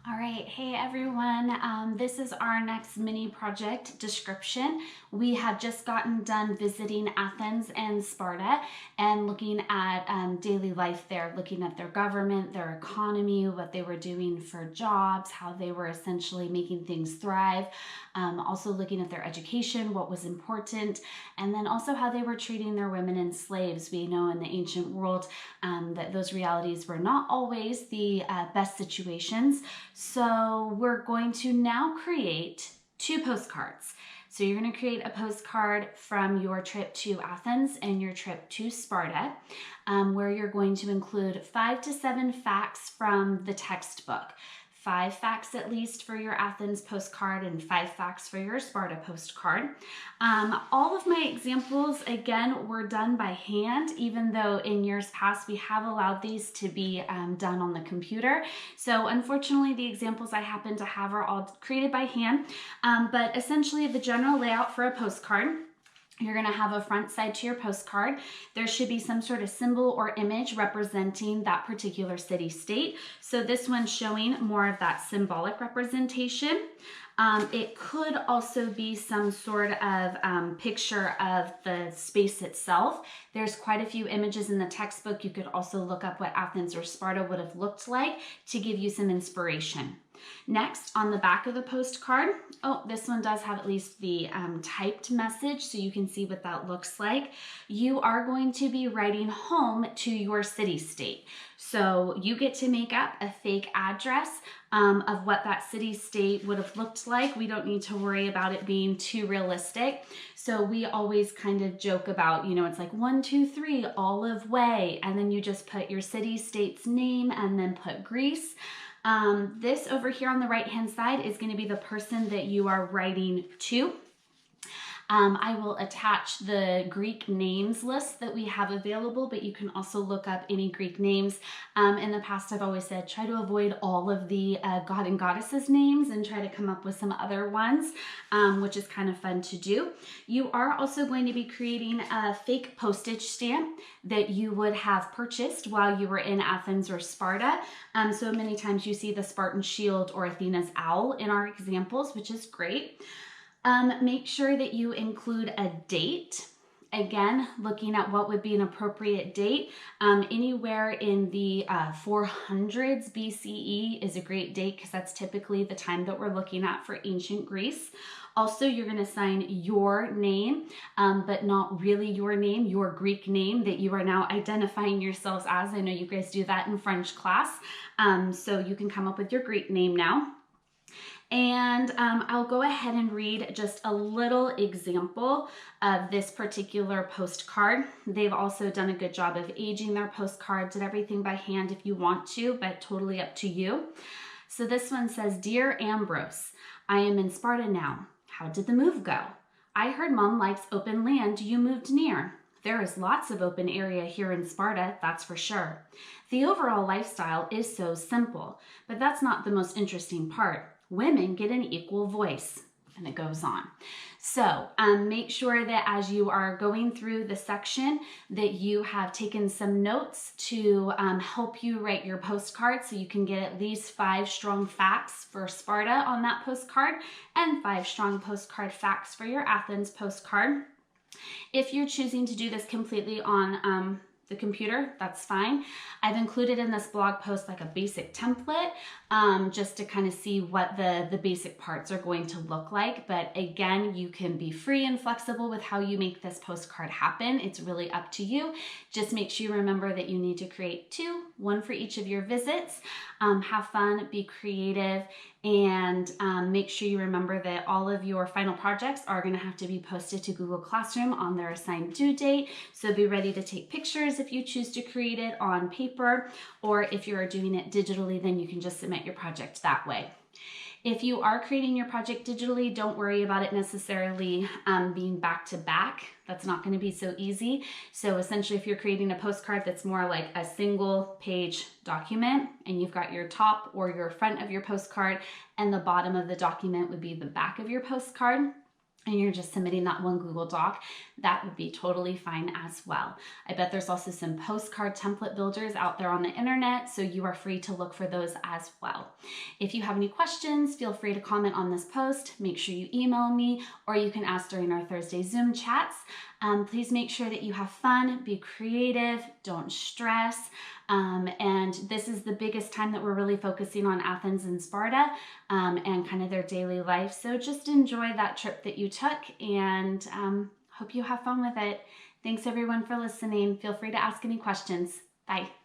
All right, hey everyone. This is our next mini project description. We have just gotten done visiting Athens and Sparta and looking at daily life there, looking at their government, their economy, what they were doing for jobs, how they were essentially making things thrive. Also looking at their education, what was important, and then also how they were treating their women and slaves. We know in the ancient world that those realities were not always the best situations. So we're going to now create 2 postcards. So you're going to create a postcard from your trip to Athens and your trip to Sparta, where you're going to include 5 to 7 facts from the textbook. 5 facts at least for your Athens postcard and 5 facts for your Sparta postcard. All of my examples, again, were done by hand, even though in years past we have allowed these to be done on the computer. So unfortunately, the examples I happen to have are all created by hand, but essentially the general layout for a postcard. You're going to have a front side to your postcard. There should be some sort of symbol or image representing that particular city-state. So this one's showing more of that symbolic representation. It could also be some sort of picture of the space itself. There's quite a few images in the textbook. You could also look up what Athens or Sparta would have looked like to give you some inspiration. Next, on the back of the postcard, this one does have at least the typed message, so you can see what that looks like. You are going to be writing home to your city-state. So you get to make up a fake address of what that city-state would have looked like. We don't need to worry about it being too realistic. So we always kind of joke about, it's like 1, 2, 3, Olive Way, and then you just put your city-state's name and then put Greece. This over here on the right-hand side is going to be the person that you are writing to. I will attach the Greek names list that we have available, but you can also look up any Greek names. In the past, I've always said try to avoid all of the god and goddesses names and try to come up with some other ones, which is kind of fun to do. You are also going to be creating a fake postage stamp that you would have purchased while you were in Athens or Sparta. So many times you see the Spartan shield or Athena's owl in our examples, which is great. Make sure that you include a date. Again, looking at what would be an appropriate date. Anywhere in the 400s BCE is a great date because that's typically the time that we're looking at for ancient Greece. Also, you're going to sign your name, but not really your name, your Greek name that you are now identifying yourselves as. I know you guys do that in French class, so you can come up with your Greek name now. And I'll go ahead and read just a little example of this particular postcard. They've also done a good job of aging their postcards and everything by hand if you want to, but totally up to you. So this one says, "Dear Ambrose, I am in Sparta now. How did the move go? I heard Mom likes open land you moved near. There is lots of open area here in Sparta, that's for sure. The overall lifestyle is so simple, but that's not the most interesting part. Women get an equal voice," and it goes on. So make sure that as you are going through the section that you have taken some notes to help you write your postcard so you can get at least 5 strong facts for Sparta on that postcard and 5 strong postcard facts for your Athens postcard. If you're choosing to do this completely on the computer, that's fine. I've included in this blog post like a basic template just to kind of see what the basic parts are going to look like. But again, you can be free and flexible with how you make this postcard happen. It's really up to you. Just make sure you remember that you need to create 2, 1 for each of your visits. Have fun, be creative, and make sure you remember that all of your final projects are going to have to be posted to Google Classroom on their assigned due date. So be ready to take pictures if you choose to create it on paper, or if you're doing it digitally, then you can just submit your project that way. If you are creating your project digitally, don't worry about it necessarily being back to back. That's not going to be so easy. So essentially, if you're creating a postcard that's more like a single page document and you've got your top or your front of your postcard and the bottom of the document would be the back of your postcard, and you're just submitting that one Google Doc, that would be totally fine as well. I bet there's also some postcard template builders out there on the internet, so you are free to look for those as well. If you have any questions, feel free to comment on this post. Make sure you email me, or you can ask during our Thursday Zoom chats. Please make sure that you have fun, be creative, don't stress. And this is the biggest time that we're really focusing on Athens and Sparta and kind of their daily life. So just enjoy that trip that you took, and hope you have fun with it. Thanks everyone for listening. Feel free to ask any questions. Bye.